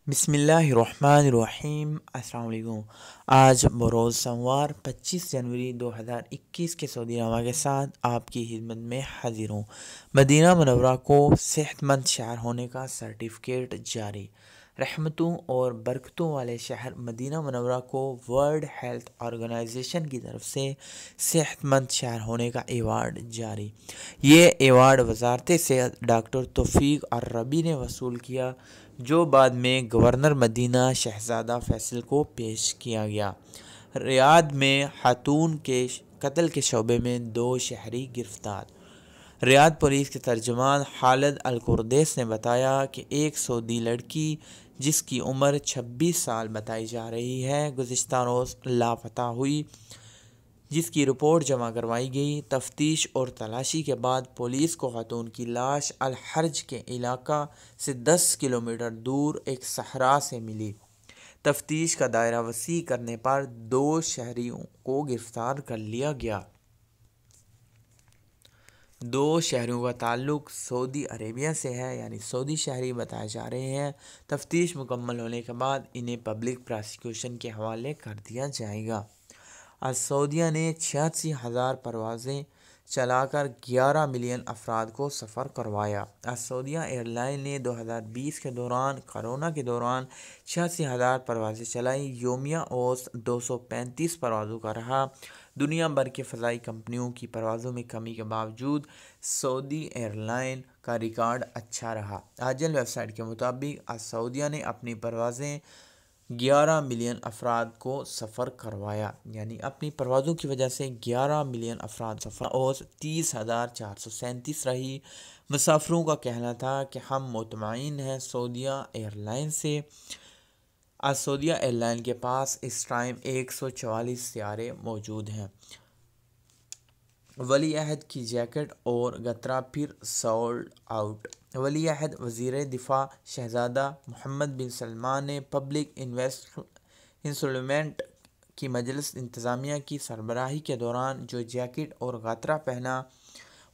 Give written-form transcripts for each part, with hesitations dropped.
بسم اللہ الرحمن الرحیم۔ السلام علیکم۔ آج بروز سوموار 25 جنوری 2021 کے سعودی نامہ کے ساتھ آپ کی خدمت میں حاضر ہوں۔ مدینہ منورہ کو صحت مند شہر ہونے کا سرٹیفکیٹ جاری۔ رحمتوں اور برکتوں والے شہر مدینہ منورہ کو ورلڈ ہیلتھ آرگنائزیشن کی طرف سے صحت مند شہر ہونے کا ایوارڈ جاری۔ یہ ایوارڈ وزارت صحت ڈاکٹر توفیق الربیع نے وصول کیا، جو بعد میں گورنر مدینہ شہزادہ فیصل کو پیش کیا گیا۔ ریاض میں خاتون کے قتل کے شبہے میں 2 شہری گرفتار۔ ریاض پولیس کے ترجمان خالد القردیس نے بتایا کہ ایک سعودی لڑکی جس کی عمر 26 سال بتائی جا رہی ہے گزشتہ روز لاپتہ ہوئی، جس کی رپورٹ جمع کروائی گئی۔ تفتیش اور تلاشی کے بعد پولیس کو خاتون کی لاش الحرج کے علاقہ سے 10 کلومیٹر دور ایک صحرا سے ملی۔ تفتیش کا دائرہ وسیع کرنے پر 2 شہریوں کو گرفتار کر لیا گیا۔ 2 شہریوں کا تعلق سعودی عربیہ سے ہے، یعنی سعودی شہری بتائے جا رہے ہیں۔ تفتیش مکمل ہونے کے بعد انہیں پبلک پراسیکیوشن کے حوالے کر دیا جائے گا۔ سعودیہ نے 86,000 پروازیں چلا کر 11 ملین افراد کو سفر کروایا۔ سعودیہ ایئر لائن نے 2020 کے دوران کورونا کے دوران 86,000 پروازیں چلائیں۔ یومیہ اوسط 235 پروازوں کا رہا۔ دنیا بھر کے فضائی کمپنیوں کی پروازوں میں کمی کے باوجود سعودی ایئر لائن کا ریکارڈ اچھا رہا۔ آجل ویب سائٹ کے مطابق سعودیہ نے اپنی پروازیں 11 ملین افراد کو سفر کروایا، یعنی اپنی پروازوں کی وجہ سے 11 ملین افراد سفر اور 30,437 رہی۔ مسافروں کا کہنا تھا کہ ہم مطمئن ہیں سعودیہ ایئر لائن سے۔ سعودیہ ایئر لائن کے پاس اس ٹائم 144 سیارے موجود ہیں۔ ولی عہد کی جیکٹ اور گترا پھر سولڈ آؤٹ۔ ولی عہد وزیر دفاع شہزادہ محمد بن سلمان نے پبلک انسٹالمنٹ کی مجلس انتظامیہ کی سربراہی کے دوران جو جیکٹ اور گترا پہنا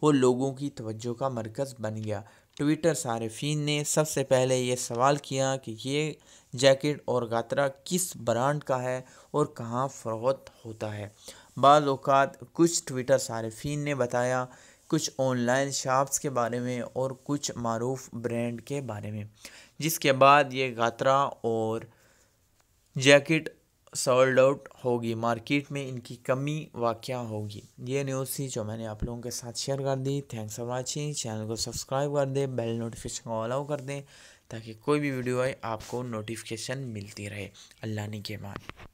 وہ لوگوں کی توجہ کا مرکز بن گیا۔ ٹویٹر صارفین نے سب سے پہلے یہ سوال کیا کہ یہ جیکٹ اور گترا کس برانڈ کا ہے اور کہاں فروخت ہوتا ہے۔ بعض اوقات کچھ ٹویٹر صارفین نے بتایا کچھ آن لائن شاپس کے بارے میں اور کچھ معروف برانڈ کے بارے میں، جس کے بعد یہ گترا اور جیکٹ سولڈ آؤٹ ہوگی، مارکیٹ میں ان کی کمی واقع ہوگی۔ یہ نیوز تھی جو میں نے آپ لوگوں کے ساتھ شیئر کر دی۔ Thanks for watching. چینل کو سبسکرائب کر دیں، بیل نوٹیفیکیشن کو الاؤ کر دیں تاکہ کوئی بھی ویڈیو آئے آپ کو نوٹیفیکیشن ملتی رہے۔ اللہ نے کے مان۔